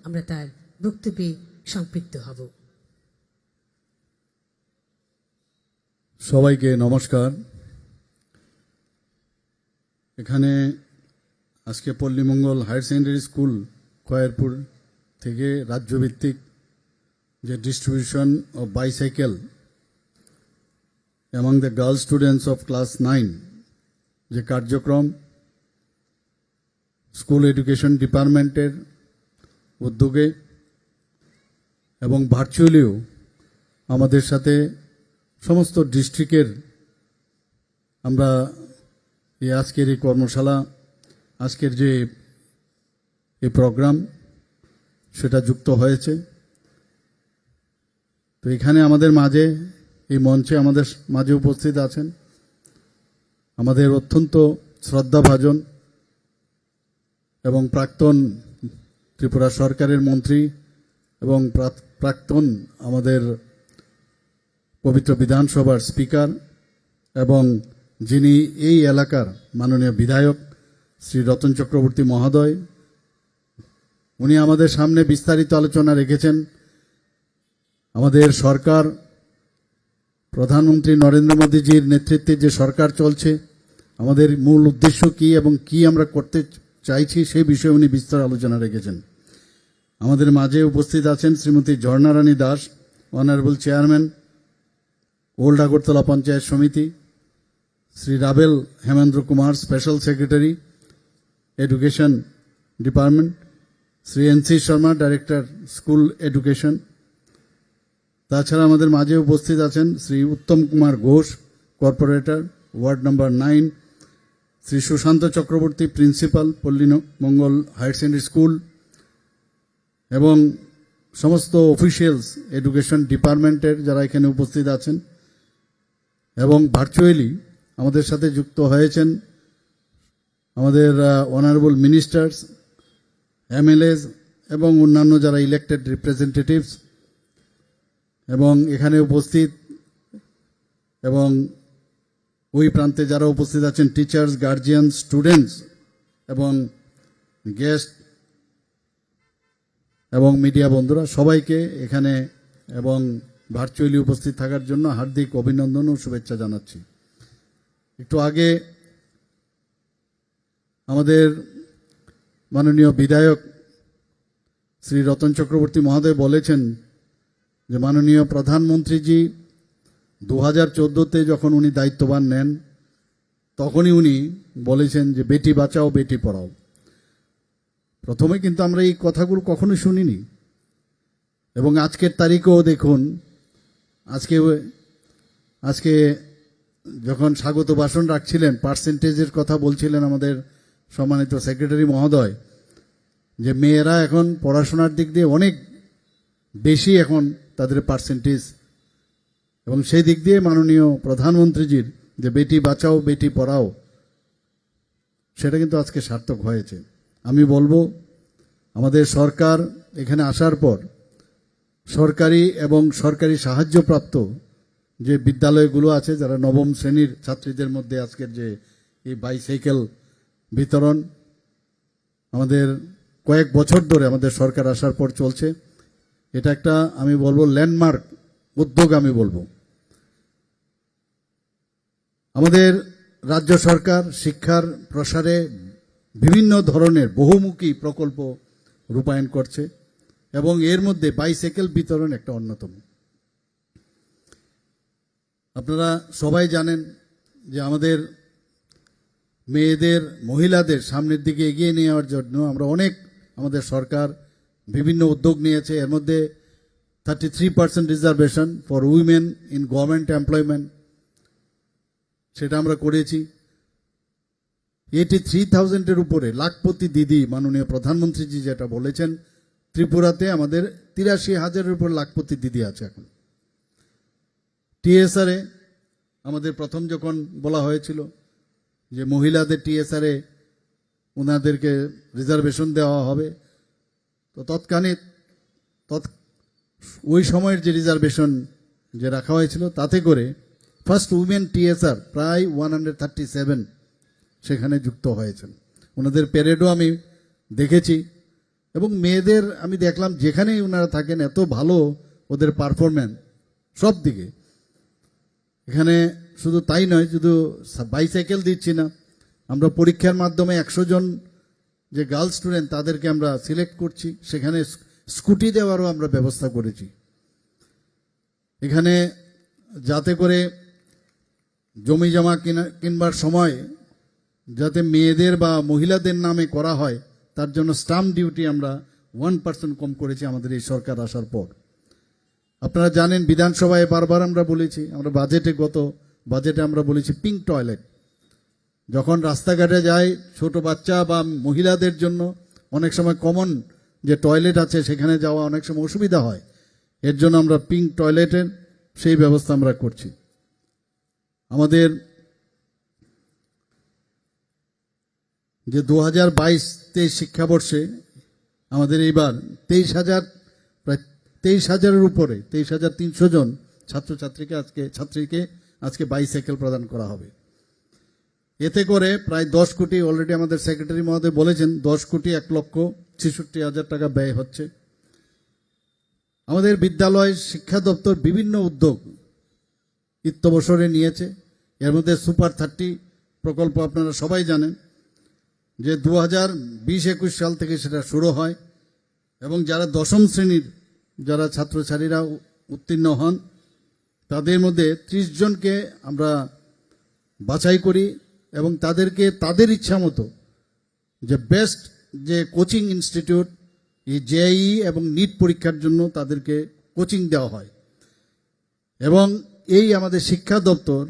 আমরা তার বক্তব্যে সম্পৃক্ত হব। সবাইকে নমস্কার। এখানে আজকে Pallimangal higher secondary school Khoyerpur থেকে রাজ্যভিত্তিক যে distribution of bicycle among the girl students of class 9 যে কার্যক্রম স্কুল এডুকেশন ডিপার্টমেন্টের উদ্যোগে এবং ভার্চুয়ালিও আমাদের সাথে সমস্ত ডিস্ট্রিক্টের আমরা এই আজকের এই কর্মশালা আজকের যে এই প্রোগ্রাম সেটা যুক্ত হয়েছে। তো এখানে আমাদের মাঝে এই মঞ্চে আমাদের মাঝে উপস্থিত আছেন আমাদের অত্যন্ত শ্রদ্ধাভাজন এবং প্রাক্তন ত্রিপুরা সরকারের মন্ত্রী এবং প্রাক্তন আমাদের পবিত্র বিধানসভার স্পিকার এবং যিনি এই এলাকার মাননীয় বিধায়ক শ্রী রতন চক্রবর্তী মহোদয়। উনি আমাদের সামনে বিস্তারিত আলোচনা রেখেছেন আমাদের সরকার প্রধানমন্ত্রী নরেন্দ্র মোদীজির নেতৃত্বে যে সরকার চলছে আমাদের মূল উদ্দেশ্য কি এবং কি আমরা করতে চাইছি সেই বিষয়ে উনি বিস্তর আলোচনা রেখেছেন। আমাদের মাঝে উপস্থিত আছেন Shrimati Jharna Rani Das, honourable chairman old Agartala Panchayat Samiti, Shri Rabel Hemendra Kumar, special secretary education department, Shri NC Sharma, director school education. তাছাড়া আমাদের মাঝে উপস্থিত আছেন Shri Uttam Kumar Ghosh, corporator ward number 9, Shri Sushanta Chakraborty, principal Pallimangal higher secondary school, এবং সমস্ত অফিসিয়ালস এডুকেশন ডিপার্টমেন্টের যারা এখানে উপস্থিত আছেন এবং ভার্চুয়ালি আমাদের সাথে যুক্ত হয়েছেন আমাদের অনারেবল মিনিস্টার্স, এমএলএস এবং অন্যান্য যারা ইলেক্টেড রিপ্রেজেন্টেটিভস এবং এখানে উপস্থিত এবং ওই প্রান্তে যারা উপস্থিত আছেন টিচার্স, গার্জিয়ান, স্টুডেন্টস এবং গেস্ট এবং মিডিয়া বন্ধুরা, সবাইকে এখানে এবং ভার্চুয়ালি উপস্থিত থাকার জন্য হার্দিক অভিনন্দন ও শুভেচ্ছা জানাচ্ছি। একটু আগে আমাদের মাননীয় বিধায়ক শ্রী রতন চক্রবর্তী মহোদয় বলেছেন যে মাননীয় প্রধানমন্ত্রীজি 2014-তে যখন উনি দায়িত্বভার নেন তখনই উনি বলেছেন যে বেটি বাঁচাও বেটি পড়াও। প্রথমে কিন্তু আমরা এই কথাগুলো কখনো শুনিনি এবং আজকের তারিখেও দেখুন আজকে যখন স্বাগত ভাষণ রাখছিলেন পার্সেন্টেজের কথা বলছিলেন আমাদের সম্মানিত সেক্রেটারি মহোদয় যে মেয়েরা এখন পড়াশোনার দিক দিয়ে অনেক বেশি এখন তাদের পার্সেন্টেজ, এবং সেই দিক দিয়ে মাননীয় প্রধানমন্ত্রীজির যে বেটি বাঁচাও বেটি পড়াও সেটা কিন্তু আজকে সার্থক হয়েছে। আমি বলবো আমাদের সরকার এখানে আসার পর সরকারি এবং সরকারি সাহায্যপ্রাপ্ত যে বিদ্যালয়গুলো আছে যারা নবম শ্রেণীর ছাত্রীদের মধ্যে আজকের যে এই বাইসাইকেল বিতরণ আমাদের কয়েক বছর ধরে আমাদের সরকার আসার পর চলছে, এটা একটা আমি বলবো ল্যান্ডমার্ক উদ্যোগ। আমি বলবো আমাদের রাজ্য সরকার শিক্ষার প্রসারে বিভিন্ন ধরনের বহুমুখী প্রকল্প রূপায়ণ করছে এবং এর মধ্যে বাইসাইকেল বিতরণ একটা অন্যতম। আপনারা সবাই জানেন যে আমাদের মেয়েদের মহিলাদের সামনের দিকে এগিয়ে নেওয়ার জন্য আমরা আমাদের সরকার বিভিন্ন উদ্যোগ নিয়েছে। এর মধ্যে 33% reservation for women in government employment সেটা আমরা করেছি। 83,000-এর উপরে লাখপতি দিদি মাননীয় প্রধানমন্ত্রীজি যেটা বলেছেন, ত্রিপুরাতে আমাদের 83,000-এর উপর লাখপতি দিদি আছে এখন। টিএসআরে আমাদের প্রথম যখন বলা হয়েছিল যে মহিলাদের টিএসআরে ওনাদেরকে রিজার্ভেশন দেওয়া হবে, তো তৎকালীন ওই সময়ের যে রিজার্ভেশন যে রাখা হয়েছিল তাতে করে ফার্স্ট উইমেন টিএসআর প্রায় 137 সেখানে যুক্ত হয়েছেন। ওনাদের প্যারেডও আমি দেখেছি এবং মেয়েদের আমি দেখলাম যেখানেই ওনারা থাকেন এত ভালো ওদের পারফরম্যান্স সব দিকে। এখানে শুধু তাই নয়, শুধু বাইসাইকেল দিচ্ছি না, আমরা পরীক্ষার মাধ্যমে 100 জন যে গার্ল স্টুডেন্ট তাদেরকে আমরা সিলেক্ট করছি, সেখানে স্কুটি দেওয়ারও আমরা ব্যবস্থা করেছি। এখানে যাতে করে জমি জমা কিনবার সময় যাতে মেয়েদের বা মহিলাদের নামে করা হয়, তার জন্য স্টাম্প ডিউটি আমরা 1% কম করেছি আমাদের এই সরকার আসার পর। আপনারা জানেন বিধানসভায় বারবার আমরা বলেছি, আমরা গত বাজেটে আমরা বলেছি পিঙ্ক টয়লেট। যখন রাস্তাঘাটে যায় ছোট বাচ্চা বা মহিলাদের জন্য অনেক সময় কমন যে টয়লেট আছে সেখানে যাওয়া অনেক সময় অসুবিধা হয়, এর জন্য আমরা পিঙ্ক টয়লেটের সেই ব্যবস্থা আমরা করছি। আমাদের যে 2022-23 শিক্ষাবর্ষে আমাদের এইবার 23,000-এর উপরে 23,300 জন ছাত্রীকে আজকে বাইসাইকেল প্রদান করা হবে। এতে করে প্রায় 10 কোটি, অলরেডি আমাদের সেক্রেটারি মহোদয় বলেছেন 10,61,66,000 টাকা ব্যয় হচ্ছে। আমাদের বিদ্যালয় শিক্ষা দপ্তর বিভিন্ন উদ্যোগ ইত্যবসরে নিয়েছে। এর মধ্যে সুপার 30 প্রকল্প আপনারা সবাই জানেন যে 2020-21 সাল থেকে সেটা শুরু হয় এবং যারা 10ম শ্রেণীর যারা ছাত্রছাত্রীরা উত্তীর্ণ হন তাদের মধ্যে 30 জনকে আমরা বাছাই করি এবং তাদেরকে তাদের ইচ্ছা মতো যে বেস্ট যে কোচিং ইনস্টিটিউট এই জেইই এবং নিট পরীক্ষার জন্য তাদেরকে কোচিং দেওয়া হয়। এবং এই আমাদের শিক্ষা দপ্তর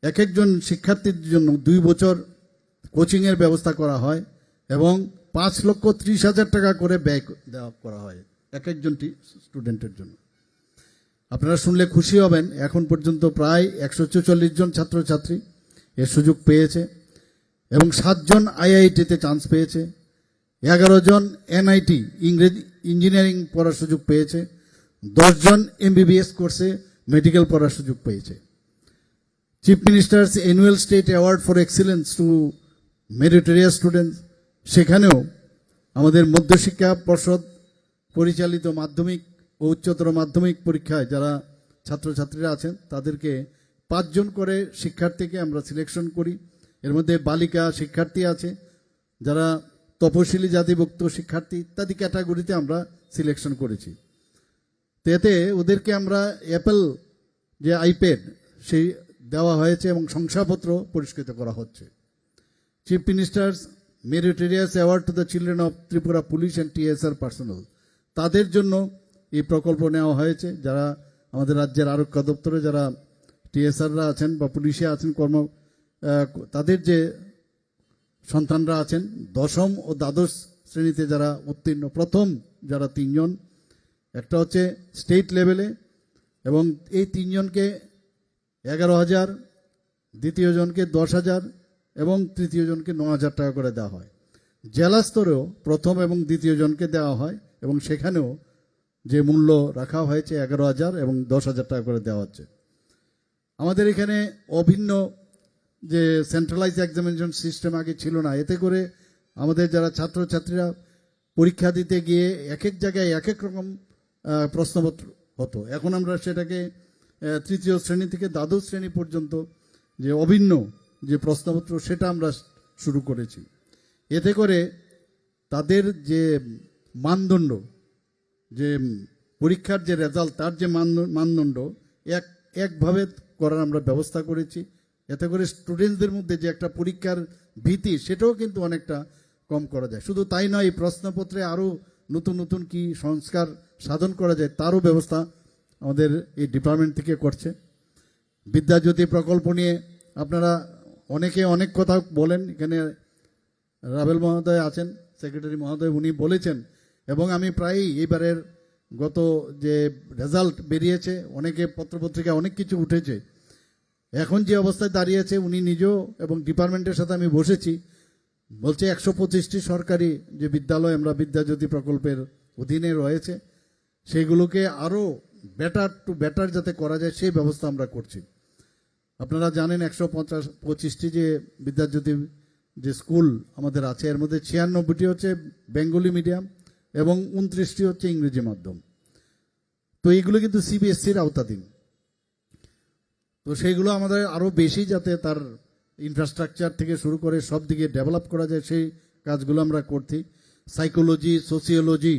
এক একজন শিক্ষার্থীর জন্য 2 বছর কোচিংয়ের ব্যবস্থা করা হয় এবং 5,30,000 টাকা করে ব্যয় দেওয়া করা হয় এক একজন স্টুডেন্টের জন্য। আপনারা শুনলে খুশি হবেন, এখন পর্যন্ত প্রায় 144 জন ছাত্রছাত্রী এর সুযোগ পেয়েছে এবং 7 জন আইআইটিতে চান্স পেয়েছে, 11 জন এনআইটি ইঞ্জিনিয়ারিং পড়ার সুযোগ পেয়েছে, 10 জন এমবিবিএস কোর্সে মেডিকেল পড়ার সুযোগ পেয়েছে। Chief minister's annual state award for excellence to meritorious students, সেখানেও আমাদের মধ্যশিক্ষা পর্ষদ পরিচালিত মাধ্যমিক ও উচ্চতর মাধ্যমিক পরীক্ষায় যারা ছাত্রছাত্রীরা আছেন তাদেরকে 5 জন করে শিক্ষার্থীকে আমরা সিলেকশন করি। এর মধ্যে বালিকা শিক্ষার্থী আছে, যারা তপশিলি জাতিভুক্ত শিক্ষার্থী ইত্যাদি ক্যাটাগরিতে আমরা সিলেকশন করেছি। এতে ওদেরকে আমরা অ্যাপেল যে আইপ্যাড সেই দেওয়া হয়েছে এবং শংসাপত্র পুরস্কৃত করা হচ্ছে। Chief ministers meritorious award to the children of Tripura police and TSR personal, তাদের জন্য এই প্রকল্প নেওয়া হয়েছে। যারা আমাদের রাজ্যের আরক্ষা দপ্তরে যারা টিএসআররা আছেন বা পুলিশে আছেন তাদের যে সন্তানরা আছেন 10ম ও দ্বাদশ শ্রেণীতে যারা উত্তীর্ণ, প্রথম যারা 3 জন, একটা হচ্ছে স্টেট লেভেলে এবং এই 3 জনকে 11,000, দ্বিতীয় জনকে 10,000 এবং তৃতীয় জনকে 9,000 টাকা করে দেওয়া হয়। জেলা স্তরেও প্রথম এবং দ্বিতীয় জনকে দেওয়া হয় এবং সেখানেও যে মূল্য রাখা হয়েছে 11,000 এবং 10,000 টাকা করে দেওয়া হচ্ছে। আমাদের এখানে অভিন্ন যে সেন্ট্রালাইজ এক্সামিনেশন সিস্টেম আগে ছিল না, এতে করে আমাদের যারা ছাত্রছাত্রীরা পরীক্ষা দিতে গিয়ে এক এক জায়গায় এক এক রকম প্রশ্নপত্র হতো। এখন আমরা সেটাকে 3য় শ্রেণী থেকে দ্বাদশ শ্রেণী পর্যন্ত যে অভিন্ন যে প্রশ্নপত্র সেটা আমরা শুরু করেছি। এতে করে তাদের যে মানদণ্ড, যে পরীক্ষার যে রেজাল্ট, তার যে মানদণ্ড একভাবে করার আমরা ব্যবস্থা করেছি। এতে করে স্টুডেন্টসদের মধ্যে যে একটা পরীক্ষার ভীতি সেটাও কিন্তু অনেকটা কম করা যায়। শুধু তাই নয়, এই প্রশ্নপত্রে আরও নতুন নতুন কি সংস্কার সাধন করা যায় তারও ব্যবস্থা আমাদের এই ডিপার্টমেন্ট থেকে করছে। বিদ্যাজ্যোতি প্রকল্প নিয়ে আপনারা অনেকে অনেক কথা বলেন, এখানে রাবেল মহোদয় আছেন, সেক্রেটারি মহোদয়, উনি বলেছেন এবং আমি প্রায়ই এইবারের গত যে রেজাল্ট বেরিয়েছে অনেকে পত্রপত্রিকা অনেক কিছু উঠেছে, এখন যে অবস্থায় দাঁড়িয়েছে উনি নিজেও এবং ডিপার্টমেন্টের সাথে আমি বসেছি, বলছে 125টি সরকারি যে বিদ্যালয় আমরা বিদ্যাজ্যোতি প্রকল্পের অধীনে রয়েছে সেগুলোকে আরও বেটার যাতে করা যায় সেই ব্যবস্থা আমরা করছি। আপনারা জানেন 125টি যে বিদ্যাজ্যোতি যে স্কুল আমাদের আছে এর মধ্যে 96টি হচ্ছে বেঙ্গলি মিডিয়াম এবং 29টি হচ্ছে ইংরেজি মাধ্যম। তো এইগুলো কিন্তু সিবিএসসির আওতাধীন। তো সেইগুলো আমাদের আরও বেশি যাতে তার ইনফ্রাস্ট্রাকচার থেকে শুরু করে সব দিকে ডেভেলপ করা যায় সেই কাজগুলো আমরা করছি। সাইকোলজি, সোসিওলজি,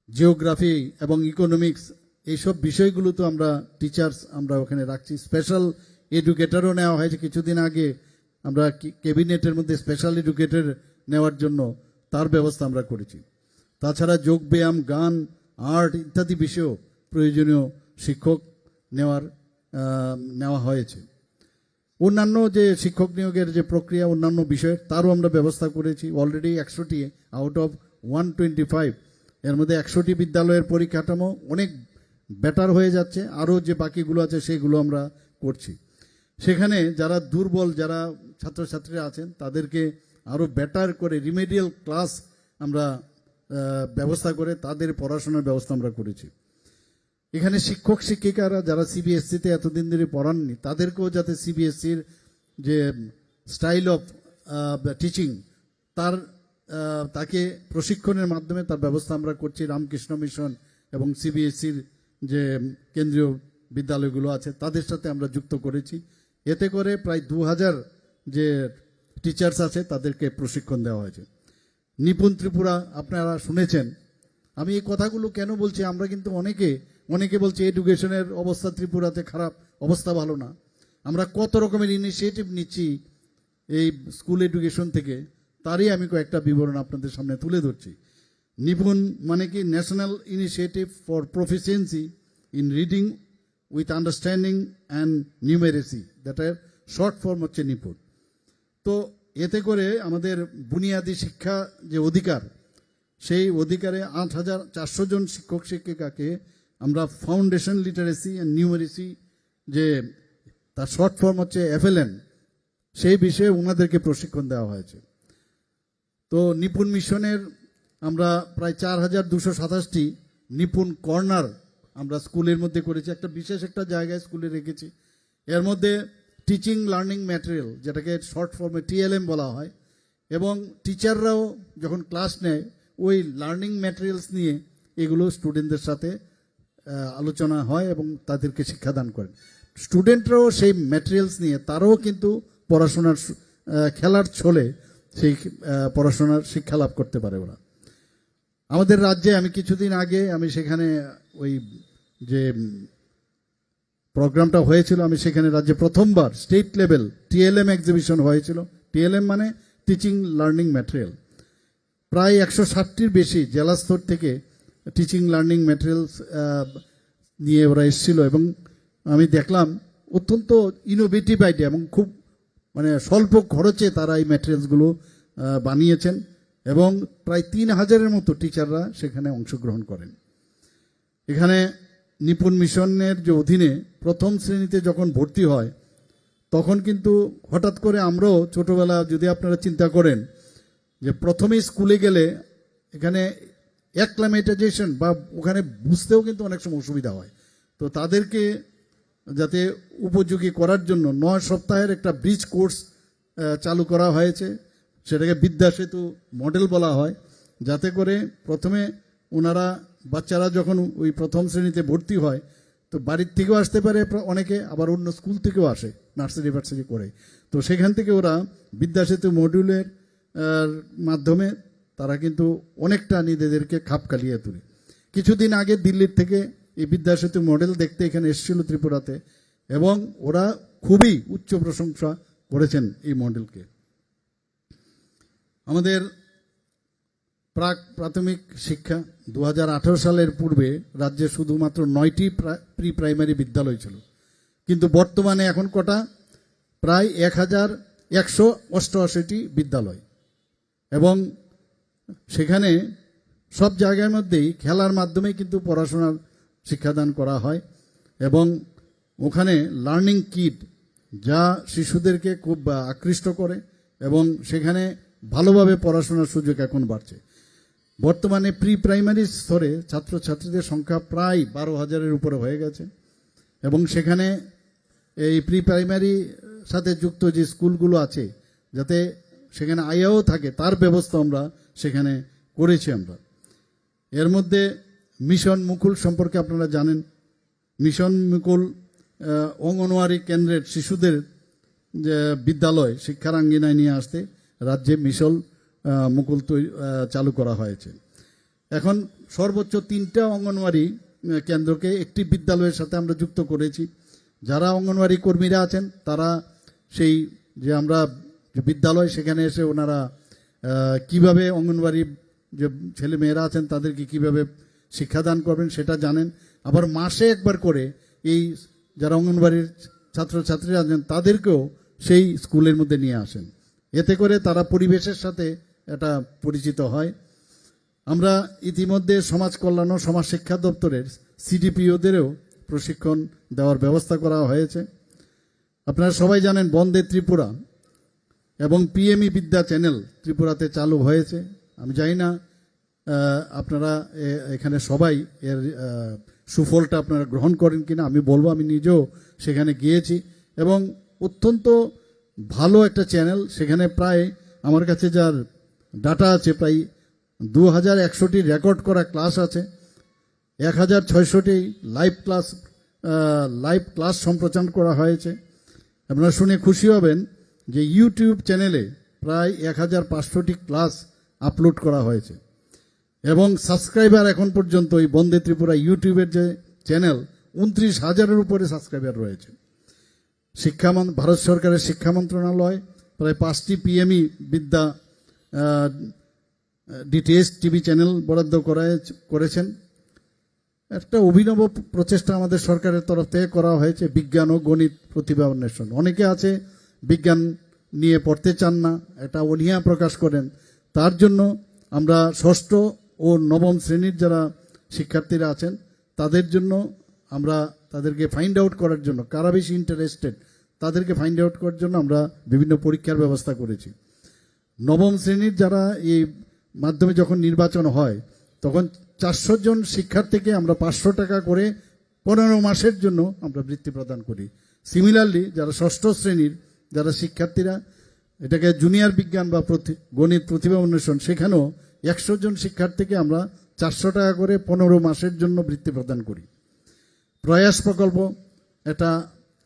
জিওগ্রাফি এবং ইকোনমিক্স এইসব বিষয়গুলো তো আমরা টিচার্স আমরা ওখানে রাখছি। স্পেশাল এডুকেটরও নেওয়া হয়েছে কিছুদিন আগে, আমরা ক্যাবিনেটের মধ্যে স্পেশাল এডুকেটর নেওয়ার জন্য তার ব্যবস্থা আমরা করেছি। তাছাড়া যোগ ব্যায়াম, গান, আর্ট ইত্যাদি বিষয়েও প্রয়োজনীয় শিক্ষক নেওয়া হয়েছে। অন্যান্য যে শিক্ষক নিয়োগের যে প্রক্রিয়া অন্যান্য বিষয় তারও আমরা ব্যবস্থা করেছি। অলরেডি 100টি আউট অফ 125 এর মধ্যে 100টি বিদ্যালয়ের পরিকাঠামো অনেক বেটার হয়ে যাচ্ছে। আরও যে বাকিগুলো আছে সেগুলো আমরা করছি। সেখানে যারা দুর্বল যারা ছাত্রছাত্রীরা আছেন তাদেরকে আরও বেটার করে রিমেডিয়াল ক্লাস আমরা ব্যবস্থা করে তাদের পড়াশোনার ব্যবস্থা আমরা করেছি। এখানে শিক্ষক শিক্ষিকারা যারা সিবিএসসিতে এতদিন ধরে পড়াননি তাদেরকেও যাতে সিবিএসসির যে স্টাইল অফ টিচিং তাকে প্রশিক্ষণের মাধ্যমে তার ব্যবস্থা আমরা করছি। রামকৃষ্ণ মিশন এবং সিবিএসসির যে কেন্দ্রীয় বিদ্যালয়গুলো আছে তাদের সাথে আমরা যুক্ত করেছি। এতে করে প্রায় 2000 যে টিচার্স আছে তাদেরকে প্রশিক্ষণ দেওয়া হয়েছে। নিপুণ ত্রিপুরা আপনারা শুনেছেন। আমি এই কথাগুলো কেন বলছি, আমরা কিন্তু অনেকে বলছে এডুকেশনের অবস্থা ত্রিপুরাতে খারাপ, অবস্থা ভালো না। আমরা কত রকমের ইনিশিয়েটিভ নিচ্ছি এই স্কুল এডুকেশন থেকে, তারই আমি কয়েকটা বিবরণ আপনাদের সামনে তুলে ধরছি। নিপুণ মানে কি, national initiative for proficiency in reading with understanding and numeracy, দ্যাটের শর্ট ফর্ম হচ্ছে নিপুণ। তো এতে করে আমাদের বুনিয়াদী শিক্ষা যে অধিকার, সেই অধিকারে 8400 জন শিক্ষক শিক্ষিকাকে আমরা ফাউন্ডেশন লিটারেসি অ্যান্ড নিউমেরেসি যে তার শর্ট ফর্ম হচ্ছে FLN, সেই বিষয়ে ওনাদেরকে প্রশিক্ষণ দেওয়া হয়েছে। তো নিপুণ মিশনের আমরা প্রায় 4227টি নিপুণ কর্নার আমরা স্কুলের মধ্যে করেছি, একটা বিশেষ একটা জায়গায় স্কুলে রেখেছি। এর মধ্যে টিচিং লার্নিং ম্যাটেরিয়াল, যেটাকে শর্ট ফর্মে TLM বলা হয়, এবং টিচাররাও যখন ক্লাস নেয় ওই লার্নিং ম্যাটেরিয়ালস নিয়ে এগুলো স্টুডেন্টদের সাথে আলোচনা হয় এবং তাদেরকে শিক্ষাদান করেন। স্টুডেন্টরাও সেই ম্যাটেরিয়ালস নিয়ে তারাও কিন্তু পড়াশোনার খেলার ছলে সেই পড়াশোনার শিক্ষা লাভ করতে পারে ওরা। আমাদের রাজ্যে আমি কিছুদিন আগে আমি সেখানে ওই যে প্রোগ্রামটা হয়েছিল, আমি সেখানে রাজ্যে প্রথমবার স্টেট লেভেল TLM এক্সিবিশন হয়েছিল। TLM মানে টিচিং লার্নিং ম্যাটেরিয়াল। প্রায় 160টির বেশি জেলা স্তর থেকে টিচিং লার্নিং ম্যাটেরিয়ালস নিয়ে ওরা এসেছিল এবং আমি দেখলাম অত্যন্ত ইনোভেটিভ আইডিয়া এবং খুব মানে স্বল্প খরচে তারা এই ম্যাটেরিয়ালসগুলো বানিয়েছেন এবং প্রায় 3000-এর মতো টিচাররা সেখানে অংশগ্রহণ করেন। এখানে নিপুণ মিশনের যে অধীনে প্রথম শ্রেণীতে যখন ভর্তি হয় তখন কিন্তু হঠাৎ করে আমরাও ছোটবেলা, যদি আপনারা চিন্তা করেন যে প্রথমে স্কুলে গেলে এখানে অ্যাক্লামেটাইজেশন বা ওখানে বুঝতেও কিন্তু অনেক সময় অসুবিধা হয়। তো তাদেরকে যাতে উপযোগী করার জন্য 9 সপ্তাহের একটা ব্রিজ কোর্স চালু করা হয়েছে, সেটাকে বিদ্যা সেতু মডেল বলা হয়, যাতে করে প্রথমে ওনারা বাচ্চারা যখন ওই প্রথম শ্রেণীতে ভর্তি হয় তো বাড়ির থেকেও আসতে পারে অনেকে, আবার অন্য স্কুল থেকেও আসে নার্সারি ফার্সারি করে। তো সেখান থেকে ওরা বিদ্যা সেতু মডিউলের মাধ্যমে তারা কিন্তু অনেকটা নিজেদেরকে খাপ খালিয়ে তোলে। কিছুদিন আগে দিল্লির থেকে এই বিদ্যা সেতু মডেল দেখতে এখানে এসেছিল ত্রিপুরাতে এবং ওরা খুবই উচ্চ প্রশংসা করেছেন এই মডেলকে। আমাদের প্রাথমিক শিক্ষা 2018 সালের পূর্বে রাজ্যে শুধুমাত্র 9টি প্রি প্রাইমারি বিদ্যালয় ছিল, কিন্তু বর্তমানে এখন কটা? প্রায় 1188টি বিদ্যালয়, এবং সেখানে সব জায়গার মধ্যেই খেলার মাধ্যমে কিন্তু পড়াশোনার শিক্ষাদান করা হয় এবং ওখানে লার্নিং কিট যা শিশুদেরকে খুব আকৃষ্ট করে এবং সেখানে ভালোভাবে পড়াশোনার সুযোগ এখন বাড়ছে। বর্তমানে প্রি প্রাইমারি স্তরে ছাত্রছাত্রীদের সংখ্যা প্রায় 12,000-এর উপরে হয়ে গেছে এবং সেখানে এই প্রি প্রাইমারি সাথে যুক্ত যে স্কুলগুলো আছে যাতে সেখানে আয়াও থাকে তার ব্যবস্থা আমরা সেখানে করেছি আমরা। এর মধ্যে মিশন মুকুল সম্পর্কে আপনারা জানেন। মিশন মুকুল অঙ্গনওয়াড়ি কেন্দ্রের শিশুদের যে বিদ্যালয় শিক্ষার আঙ্গিনায় নিয়ে আসতে রাজ্যে মিশন মুকুল চালু করা হয়েছে। এখন সর্বোচ্চ 3টা অঙ্গনওয়াড়ি কেন্দ্রকে একটি বিদ্যালয়ের সাথে আমরা যুক্ত করেছি। যারা অঙ্গনওয়াড়ি কর্মীরা আছেন তারা সেই যে আমরা যে বিদ্যালয় সেখানে এসে ওনারা কিভাবে অঙ্গনওয়াড়ি যে ছেলে মেয়েরা আছেন তাদেরকে কিভাবে শিক্ষাদান করবেন সেটা জানেন। আবার মাসে একবার করে এই যারা অঙ্গনওয়াড়ির ছাত্রছাত্রীরা আছেন তাদেরকেও সেই স্কুলের মধ্যে নিয়ে আসেন। এতে করে তারা পরিবেশের সাথে এটা পরিচিত হয়। আমরা ইতিমধ্যে সমাজ কল্যাণ ও সমাজ শিক্ষা দপ্তরের সিডিপিওদেরও প্রশিক্ষণ দেওয়ার ব্যবস্থা করা হয়েছে। আপনারা সবাই জানেন বন্দে ত্রিপুরা এবং পিএমই বিদ্যা চ্যানেল ত্রিপুরাতে চালু হয়েছে। আমি জানি না আপনারা এখানে সবাই এর সুফলটা আপনারা গ্রহণ করেন কিনা। আমি বলবো আমি নিজেও সেখানে গিয়েছি এবং অত্যন্ত ভালো একটা চ্যানেল। সেখানে প্রায় আমার কাছে যার ডাটা আছে প্রায় 2100টি রেকর্ড করা ক্লাস আছে, 1600টি লাইভ ক্লাস সম্প্রচার করা হয়েছে। আপনারা শুনে খুশি হবেন যে ইউটিউব চ্যানেলে প্রায় 1500টি ক্লাস আপলোড করা হয়েছে এবং সাবস্ক্রাইবার এখন পর্যন্ত এই বন্দে ত্রিপুরা ইউটিউবের যে চ্যানেল 29,000-এর উপরে সাবস্ক্রাইবার রয়েছে। ভারত সরকারের শিক্ষা মন্ত্রণালয় প্রায় 5টি পিএমই বিদ্যা ডিটিএস টিভি চ্যানেল বরাদ্দ করেছেন। একটা অভিনব প্রচেষ্টা আমাদের সরকারের তরফ থেকে করা হয়েছে বিজ্ঞান ও গণিত প্রতিভা অন্বেষণ। অনেকে আছে বিজ্ঞান নিয়ে পড়তে চান না, এটা অনীহা প্রকাশ করেন। তার জন্য আমরা 6ষ্ঠ ও 9ম শ্রেণীর যারা শিক্ষার্থীরা আছেন তাদের জন্য আমরা তাদেরকে ফাইন্ড আউট করার জন্য কারা বেশি ইন্টারেস্টেড তাদেরকে ফাইন্ড আউট করার জন্য আমরা বিভিন্ন পরীক্ষার ব্যবস্থা করেছি। 9ম শ্রেণীর যারা এই মাধ্যমে যখন নির্বাচন হয় তখন 400 জন শিক্ষার্থীকে আমরা 500 টাকা করে 15 মাসের জন্য আমরা বৃত্তি প্রদান করি। সিমিলারলি যারা 6ষ্ঠ শ্রেণীর যারা শিক্ষার্থীরা এটাকে জুনিয়র বিজ্ঞান বা গণিত প্রতিভা অন্বেষণ সেখানেও 100 জন শিক্ষার্থীকে আমরা 400 টাকা করে 15 মাসের জন্য বৃত্তি প্রদান করি। প্রয়াস প্রকল্প এটা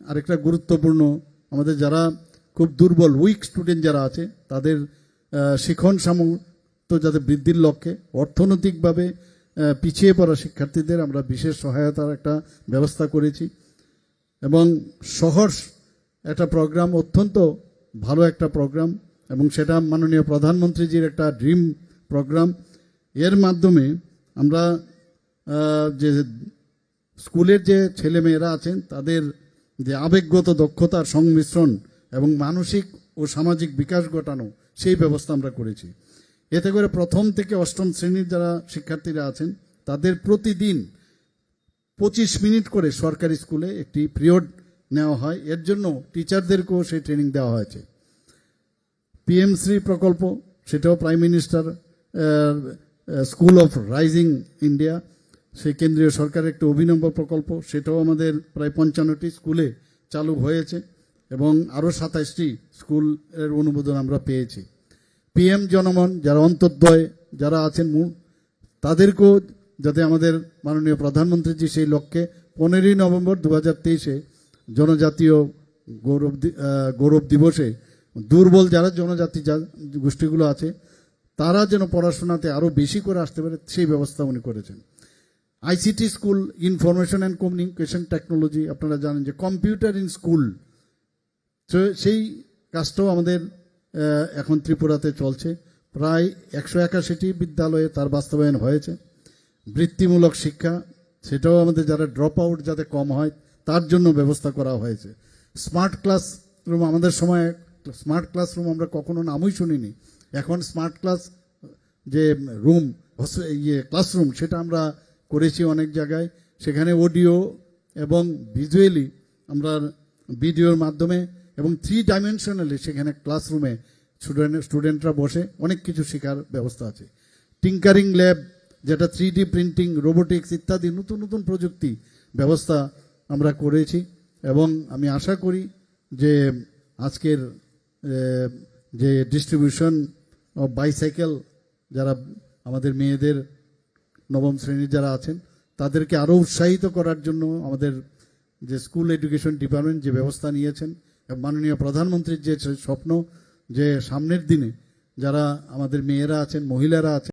আরেকটা গুরুত্বপূর্ণ, আমাদের যারা খুব দুর্বল উইক স্টুডেন্ট যারা আছে তাদের শিখন সামর্থ্য যাতে বৃদ্ধির লক্ষ্যে অর্থনৈতিকভাবে পিছিয়ে পড়া শিক্ষার্থীদের আমরা বিশেষ সহায়তার একটা ব্যবস্থা করেছি এবং শহর একটা প্রোগ্রাম, অত্যন্ত ভালো একটা প্রোগ্রাম এবং সেটা মাননীয় প্রধানমন্ত্রীজির একটা ড্রিম প্রোগ্রাম। এর মাধ্যমে আমরা যে স্কুলের যে ছেলে মেয়েরা আছেন তাদের যে আবেগগত দক্ষতার সংমিশ্রণ এবং মানসিক ও সামাজিক বিকাশ ঘটানো সেই ব্যবস্থা আমরা করেছি। এতে করে 1ম থেকে 8ম শ্রেণীর যারা শিক্ষার্থীরা আছেন তাদের প্রতিদিন 25 মিনিট করে সরকারি স্কুলে একটি পিরিয়ড নেওয়া হয়। এর জন্য টিচারদেরকেও সেই ট্রেনিং দেওয়া হয়েছে। পিএমশ্রী প্রকল্প সেটাও prime minister school of rising India, সেই কেন্দ্রীয় সরকারের একটি অভিনব প্রকল্প, সেটাও আমাদের প্রায় 55টি স্কুলে চালু হয়েছে এবং আরও 27টি স্কুলের অনুমোদন আমরা পেয়েছি। পিএম জনমন যারা অন্তর্দয় যারা আছেন তাদেরকেও যাতে আমাদের মাননীয় প্রধানমন্ত্রীজি সেই লক্ষ্যে 15ই নভেম্বর 2023-এ জনজাতীয় গৌরব দিবসে দুর্বল যারা জনজাতি গোষ্ঠীগুলো আছে তারা যেন পড়াশোনাতে আরও বেশি করে আসতে পারে সেই ব্যবস্থা উনি করেছেন। ICT school, information and communication technology, আপনারা জানেন যে কম্পিউটার ইন স্কুল, সেই কাজটাও আমাদের এখন ত্রিপুরাতে চলছে। প্রায় 181টি বিদ্যালয়ে তার বাস্তবায়ন হয়েছে। বৃত্তিমূলক শিক্ষা সেটাও আমাদের যারা ড্রপ আউট যাতে কম হয় তার জন্য ব্যবস্থা করা হয়েছে। স্মার্ট ক্লাসরুম, আমাদের সময় স্মার্ট ক্লাসরুম আমরা কখনো নামই শুনিনি। এখন স্মার্ট ক্লাস যে রুম ক্লাসরুম সেটা আমরা করেছি অনেক জায়গায়। সেখানে অডিও এবং ভিজুয়ালি আমরা ভিডিওর মাধ্যমে এবং 3 ডাইমেনশনালি সেখানে ক্লাসরুমে স্টুডেন্টরা বসে অনেক কিছু শেখার ব্যবস্থা আছে। টিঙ্কারিং ল্যাব যেটা 3D প্রিন্টিং, রোবোটিক্স ইত্যাদি নতুন নতুন প্রযুক্তি ব্যবস্থা আমরা করেছি এবং আমি আশা করি যে আজকের যে ডিস্ট্রিবিউশন অফ বাইসাইকেল, যারা আমাদের মেয়েদের নবম শ্রেণীর যারা আছেন তাদেরকে আরও উৎসাহিত করার জন্য আমাদের যে স্কুল এডুকেশন ডিপার্টমেন্ট যে ব্যবস্থা নিয়েছেন, এবং মাননীয় প্রধানমন্ত্রীর যে স্বপ্ন যে সামনের দিনে যারা আমাদের মেয়েরা আছেন, মহিলারা আছেন,